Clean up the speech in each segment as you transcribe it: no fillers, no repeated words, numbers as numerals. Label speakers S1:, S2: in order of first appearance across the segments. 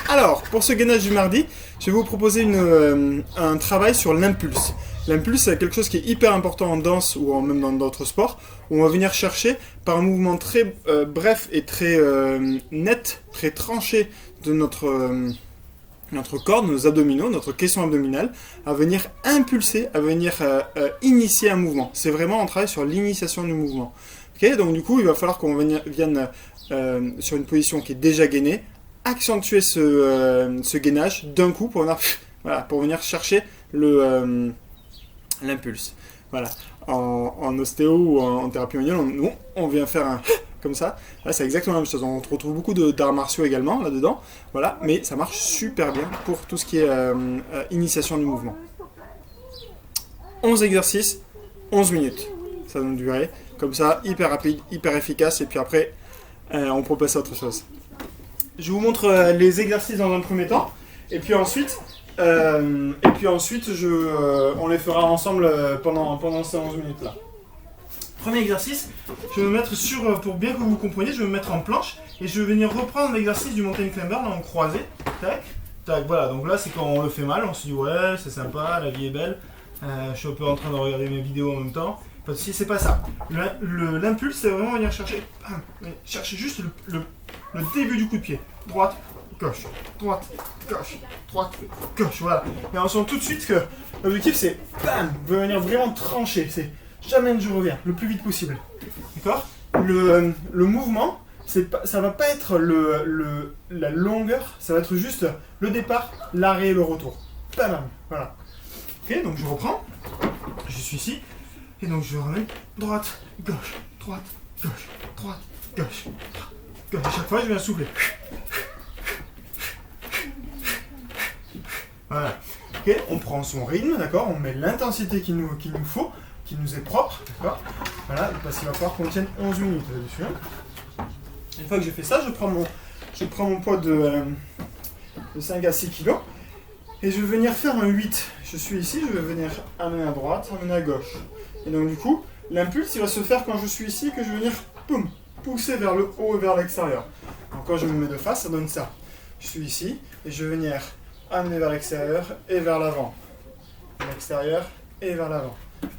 S1: Alors, pour ce gainage du mardi, je vais vous proposer un travail sur l'impulse. L'impulse, c'est quelque chose qui est hyper important en danse ou même dans d'autres sports, où on va venir chercher, par un mouvement très bref et très net, très tranché de notre corps, de nos abdominaux, notre caisson abdominale, à venir impulser, à venir initier un mouvement. C'est vraiment un travail sur l'initiation du mouvement. Okay, donc du coup, il va falloir qu'on vienne sur une position qui est déjà gainée, accentuer ce gainage d'un coup pour venir chercher l'impulse. Voilà. En ostéo ou en thérapie manuelle, on vient faire un comme ça. Là, c'est exactement la même chose. On retrouve beaucoup d'arts martiaux également là-dedans. Voilà. Mais ça marche super bien pour tout ce qui est initiation du mouvement. 11 exercices, 11 minutes. Ça va nous durer. Comme ça, hyper rapide, hyper efficace. Et puis après, on peut passer à autre chose. Je vous montre les exercices dans un premier temps. Et puis ensuite, on les fera ensemble pendant ces 11 minutes là. Premier exercice, je vais me mettre pour bien que vous compreniez, je vais me mettre en planche et je vais venir reprendre l'exercice du mountain climber là en croisé. Tac, tac, voilà. Donc là, c'est quand on le fait mal, on se dit ouais, c'est sympa, la vie est belle. Je suis un peu en train de regarder mes vidéos en même temps. Pas de soucis, c'est pas ça. L'impulse, c'est vraiment venir chercher juste le début du coup de pied. Droite, gauche, droite, gauche, droite, gauche, voilà. Et on sent tout de suite que l'objectif c'est venir vraiment trancher. C'est j'amène, je reviens, le plus vite possible. D'accord ? Le mouvement, ça va pas être la longueur, ça va être juste le départ, l'arrêt et le retour. Bam, voilà. Ok, donc je reprends. Je suis ici. Et donc je ramène droite, gauche, droite, gauche, droite, gauche, gauche. À chaque fois, je viens souffler. Voilà. Ok, on prend son rythme, d'accord. On met l'intensité qu'il nous faut, qui nous est propre, d'accord. Voilà, parce qu'il va falloir qu'on tienne 11 minutes là-dessus. Une fois que j'ai fait ça, je prends mon poids de 5 à 6 kg. Et je vais venir faire un 8. Je suis ici, je vais venir amener à droite, amener à gauche. Et donc du coup, l'impulse, il va se faire quand je suis ici, que je vais venir pousser vers le haut et vers l'extérieur. Donc quand je me mets de face, ça donne ça. Je suis ici, et je vais venir amener vers l'extérieur et vers l'avant. L'extérieur et vers l'avant.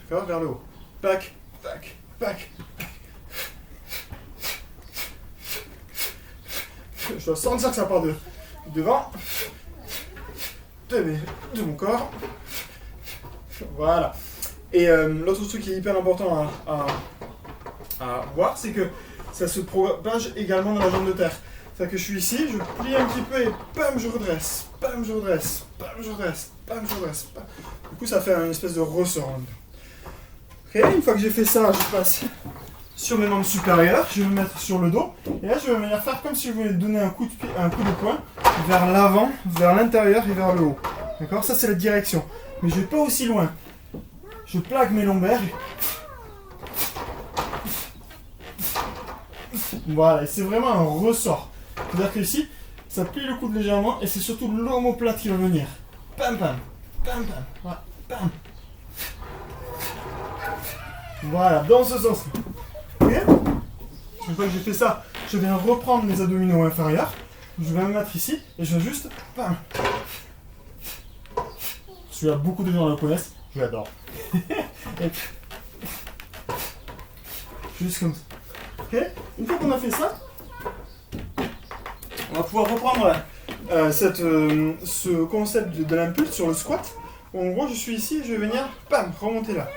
S1: D'accord ? Vers le haut. Pac, pac, pac. Je dois sentir que ça part devant. De mon corps. Voilà. Et l'autre truc qui est hyper important à voir, c'est que ça se propage également dans la jambe de terre. C'est-à-dire que je suis ici, je plie un petit peu et bam, je redresse. Bam, je redresse. Bam, je redresse. Bam, je redresse. Bam. Du coup, ça fait une espèce de ressort. Ok, une fois que j'ai fait ça, je passe sur mes membres supérieurs, je vais me mettre sur le dos. Et là, je vais venir faire comme si je voulais donner un coup de poing vers l'avant, vers l'intérieur et vers le haut. D'accord ? Ça, c'est la direction. Mais je ne vais pas aussi loin. Je plaque mes lombaires. Voilà, et c'est vraiment un ressort. C'est-à-dire que ici, ça plie le coude légèrement et c'est surtout l'omoplate qui va venir. Pam, pam, pam, pam, voilà, pam. Voilà, dans ce sens. Ok ? Une fois que j'ai fait ça, je viens reprendre mes abdominaux inférieurs. Je vais me mettre ici et je vais juste... Pam. Celui-là, beaucoup de gens le connaissent. Je l'adore. Juste comme ça. Ok ? Une fois qu'on a fait ça, on va pouvoir reprendre ce concept de l'impulse sur le squat. Où en gros, je suis ici et je vais venir, pam, remonter là.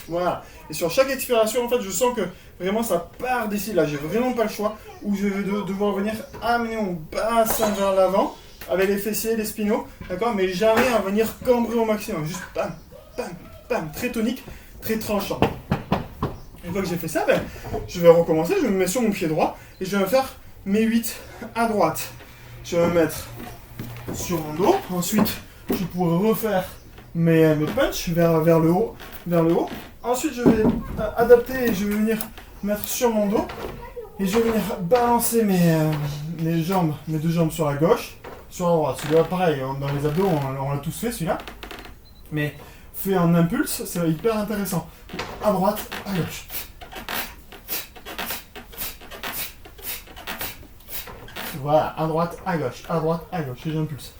S1: Voilà. Et sur chaque expiration, en fait, je sens que vraiment ça part d'ici. Là, j'ai vraiment pas le choix. Où je vais devoir venir amener mon bassin vers l'avant avec les fessiers, les spinaux, d'accord, mais jamais à venir cambrer au maximum. Juste pam, pam, pam, très tonique, très tranchant. Une fois que j'ai fait ça, je vais recommencer. Je me mets sur mon pied droit et je vais faire mes 8 à droite. Je vais me mettre sur mon dos. Ensuite, je pourrai refaire mes punches vers le haut. Ensuite, je vais adapter et je vais venir mettre sur mon dos. Et je vais venir balancer mes jambes, mes deux jambes sur la gauche, sur la droite. Celui-là, pareil, dans les abdos, on l'a tous fait, celui-là. Mais fait en impulse, c'est hyper intéressant. À droite, à gauche. Voilà, à droite, à gauche, et j'impulse.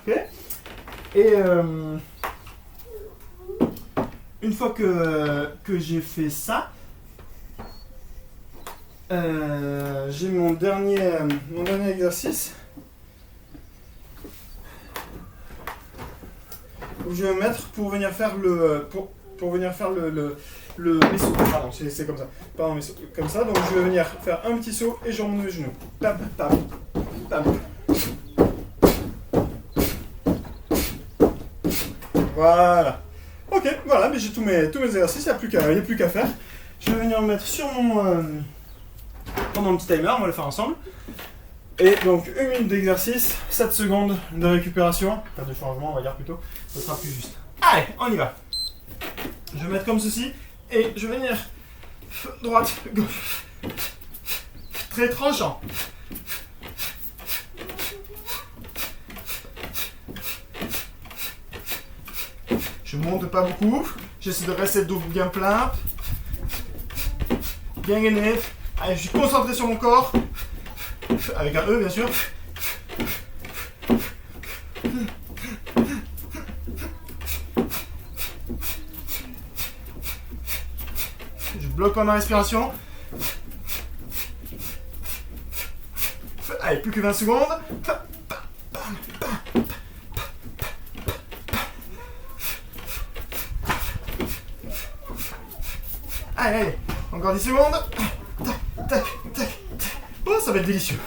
S1: Ok. Et une fois que j'ai fait ça, j'ai mon dernier exercice où je vais me mettre pour venir faire pour venir faire le saut. Pardon, c'est comme ça. Pardon, mais comme ça. Donc je vais venir faire un petit saut et je remonte mes genoux. Pam, pam, pam. Voilà. Ok, voilà, mais j'ai tous mes exercices, il n'y a plus qu'à faire. Je vais venir me mettre sur mon petit timer, on va le faire ensemble. Et donc 1 minute d'exercice, 7 secondes de récupération, enfin de changement on va dire plutôt, ce sera plus juste. Allez, on y va. Je vais mettre comme ceci et je vais venir droite, gauche, très tranchant. Je monte pas beaucoup, j'essaie de rester le dos bien plein, bien gainé. Allez, je suis concentré sur mon corps, avec un E bien sûr. Je bloque pas ma respiration. Allez, plus que 20 secondes. Allez, encore 10 secondes. Tac, tac, tac. Oh, ça va être délicieux.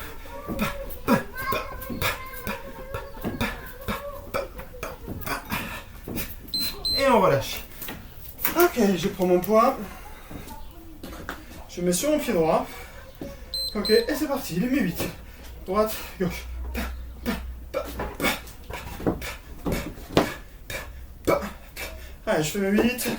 S1: Et on relâche. Ok, je prends mon poids. Je mets sur mon pied droit. Ok, et c'est parti, les mes 8. Droite, gauche. Allez, je fais mes 8.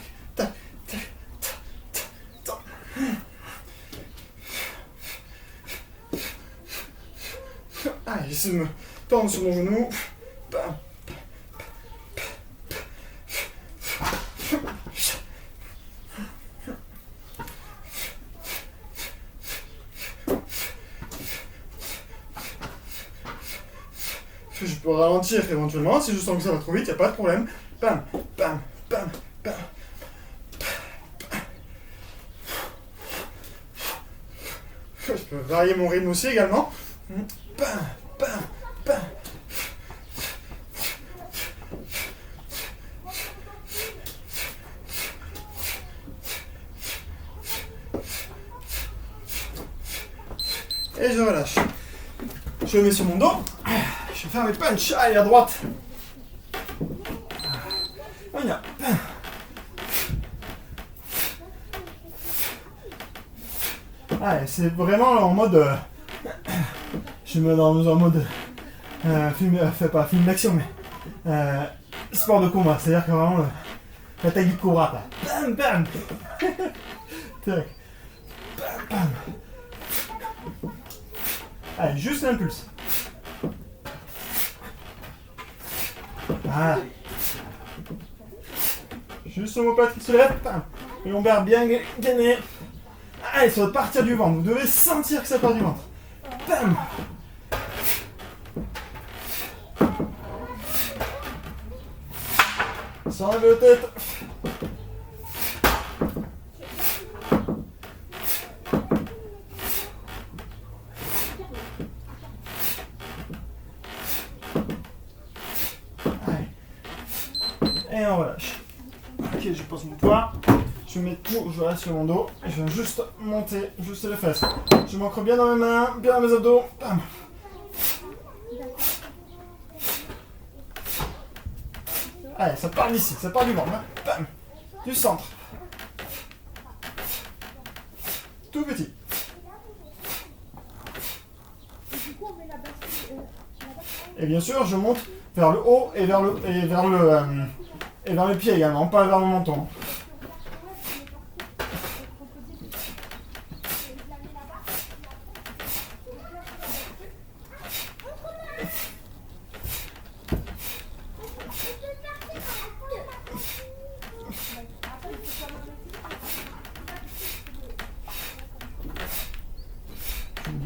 S1: Allez, j'essaie de me tendre sur mon genou. Je peux ralentir éventuellement, si je sens que ça va trop vite, il n'y a pas de problème. Bam, bam, bam, bam. Je peux varier mon rythme aussi également. Bam, bam, bam. Et je relâche. Je me mets sur mon dos. Je vais faire mes punch. Allez, à droite. On y va. Allez, c'est vraiment en mode... je me mets dans un mode... film d'action, mais... sport de combat. C'est-à-dire que vraiment... la technique cobra, quoi. Bam, bam. Tac. Bam, bam. Allez, juste l'impulse. Voilà. Juste le mot qui se lève. Les lombaires bien gainés. Allez, ça va partir du ventre. Vous devez sentir que ça part du ventre. Bam. Sans lever la tête. Et on relâche. Ok, je pose mon poids. Je mets tout, je reste sur mon dos. Et je viens juste monter, juste les fesses. Je m'ancre bien dans mes mains, bien dans mes abdos. Bam. Allez, ça part d'ici, ça part du ventre. Bam. Du centre. Tout petit. Et bien sûr, je monte vers le haut et vers le pied également, pas vers le menton.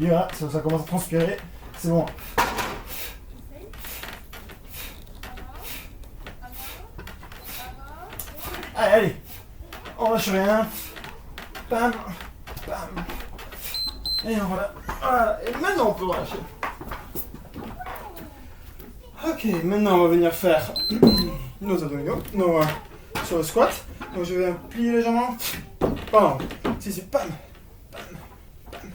S1: Voilà, ça commence à transpirer. C'est bon. Allez, on lâche rien. Bam, bam. Et voilà. Voilà. Et maintenant on peut relâcher. Ok, maintenant on va venir faire nos abdominaux, sur le squat. Donc je vais plier légèrement. Pardon. Si, bam. Bam. Bam.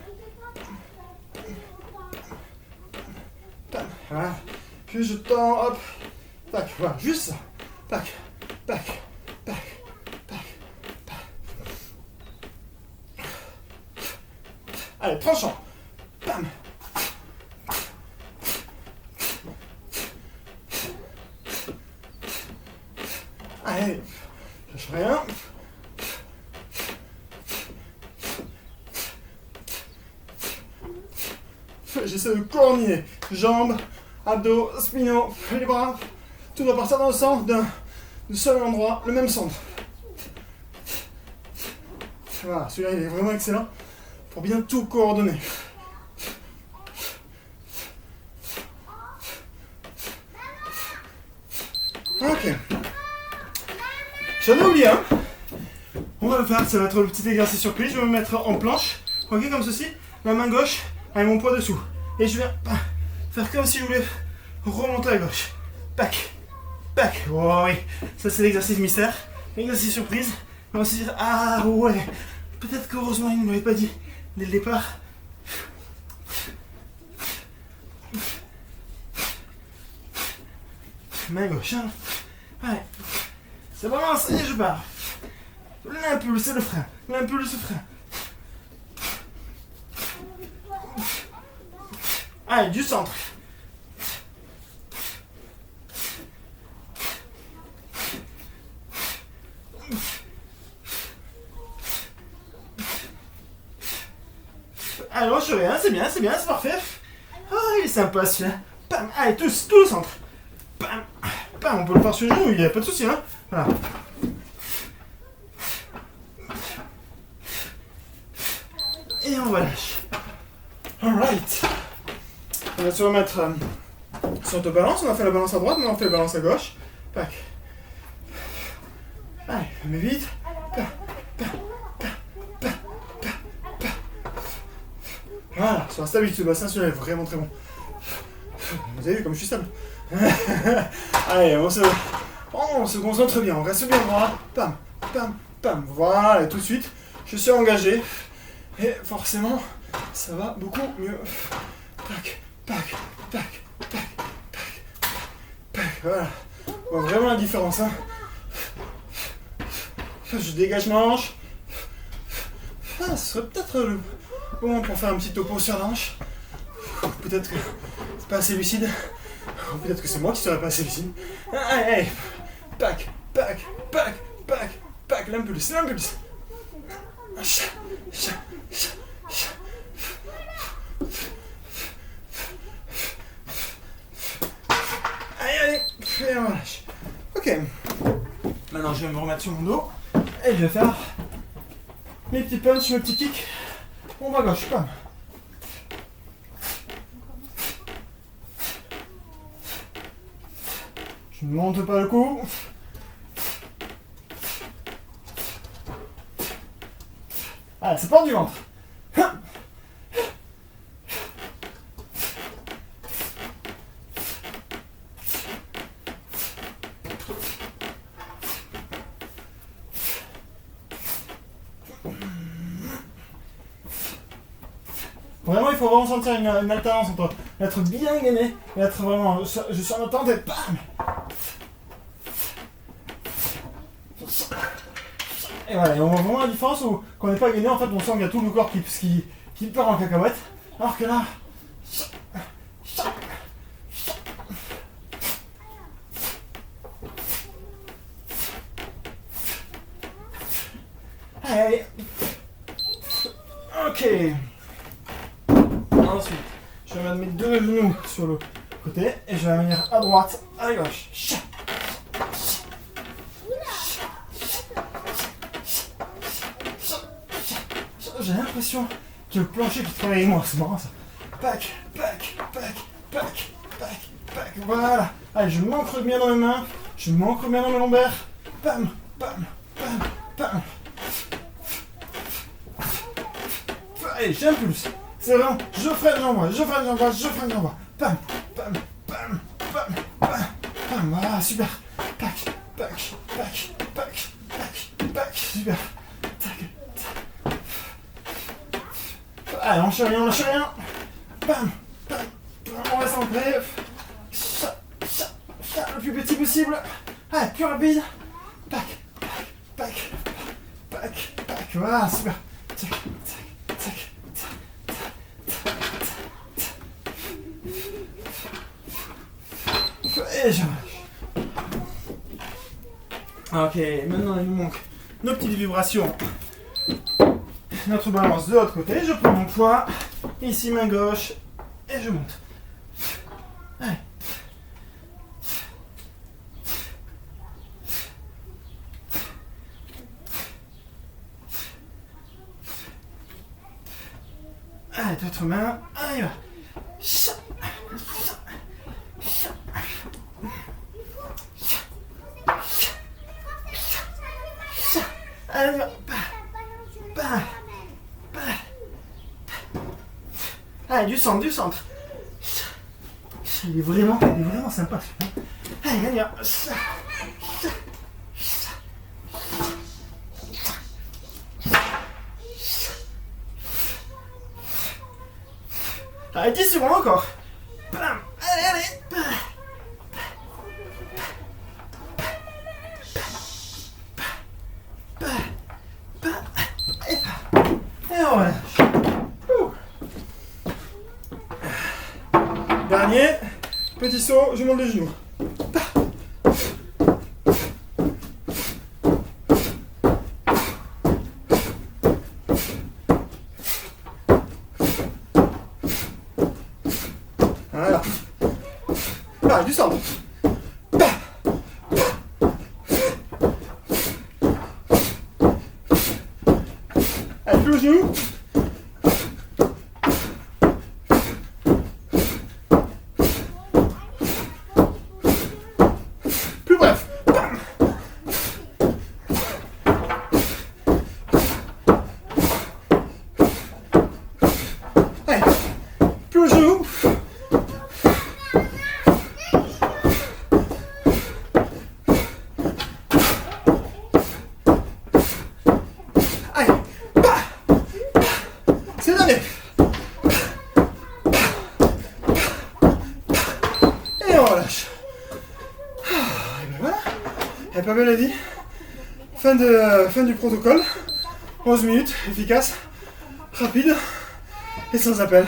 S1: Bam. Voilà. Puis je tends, hop. Tac, voilà, juste ça. Tac, tac, tac, tac, tac. Allez, tranchant. Bam. Allez, lâche rien. J'essaie de coordonner jambes, abdos, spinaux, les bras. Tout doit partir dans le centre d'un seul endroit, le même centre. Voilà, celui-là il est vraiment excellent pour bien tout coordonner. Ok. J'en ai oublié un. On va le faire, ça va être le petit exercice surprise. Je vais me mettre en planche, ok, comme ceci, la main gauche avec mon poids dessous. Et je vais faire comme si je voulais remonter à gauche. Pac, pac. Oh oui, ça c'est l'exercice mystère, l'exercice surprise. On va se dire, ah ouais, peut-être qu'heureusement il ne m'avait pas dit dès le départ. Main gauche, hein. Ouais. Ça balance et je pars. L'impulse et le frein. L'impulse et le frein. Allez, du centre. Allez, on chevet, hein, c'est bien, c'est parfait. Oh, il est sympa celui-là. Bam, allez, tout le centre. Bam, bam, on peut le faire sur le genou, il n'y a pas de souci, hein. Voilà. Et on va lâcher. Alright. On va se remettre sur autobalance. On a fait la balance à droite, maintenant on fait la balance à gauche. Pac. Allez, mais vite. Voilà, sur la stabilité du bassin, celui-là est vraiment très bon. Vous avez vu comme je suis stable. Allez, on se concentre bien, on reste bien droit. Pam, pam, pam. Voilà, et tout de suite, je suis engagé. Et forcément, ça va beaucoup mieux. Tac, tac, tac, tac, tac, tac. Voilà. On voit vraiment la différence. Hein. Je dégage ma hanche. Ah, ce serait peut-être le moment pour faire un petit topo sur la hanche. Peut-être que c'est pas assez lucide. Ou peut-être que c'est moi qui serais pas assez lucide. Allez, allez. Pac, pac, pac, pac, pac. L'impulse, l'impulse. Allez, allez. Et on relâche. Ok. Maintenant, je vais me remettre sur mon dos. Et je vais faire mes petits punch, mes petits kicks. On va à gauche, comme. Je ne monte pas le cou. Allez, c'est pas du ventre. Vraiment, il faut vraiment sentir une alternance entre être bien gainé et être vraiment. Je suis en attente et bam! Et voilà, et on voit vraiment la différence où, quand on n'est pas gainé, en fait, on sent qu'il y a tout le corps qui part en cacahuète. Alors que là. Allez. Ok. Ensuite, je vais mettre mes deux genoux sur le côté et je vais venir à droite, à gauche. J'ai l'impression que le plancher qui travaille avec moi, c'est marrant ça. pack, pack, pack, pack, pack, pack. Voilà. Allez, je m'ancre bien dans mes mains. Je m'ancre bien dans mes lombaires. Bam, bam, bam, bam. Allez, j'impulse. C'est vraiment, je freine, j'envoie, je freine, j'envoie, je freine, j'envoie. Bam, bam, bam, bam, bam, bam. Voilà, super. Pack, pack, pack, pack, pack, pack. Super. Tac, tac. Allez, on lâche rien, on lâche rien. Bam, bam, bam. On reste ancré. Le plus petit possible. Allez, plus rapide. Pack, pack, pack, pack, pack. Voilà, super. Tac, tac, tac. Et je relâche. Ok, maintenant il nous manque nos petites vibrations. Notre balance de l'autre côté. Je prends mon poids. Ici main gauche. Et je monte. Allez. Allez, d'autres mains. Allez, va. Allez, va. Allez, du centre, du centre. Il est vraiment sympa. Allez, allez, va. Allez, 10 secondes encore. Bam. Allez, allez. Et on relâche. Dernier. Petit saut, je monte les genoux. Voilà. Ah, du centre. Allez, plus aux genoux. Plus bref. Bam. Allez, plus aux genoux. C'est donné. Et on relâche. Et ben voilà. Et pas belle la vie. Fin du protocole. 11 minutes, efficace, rapide et sans appel.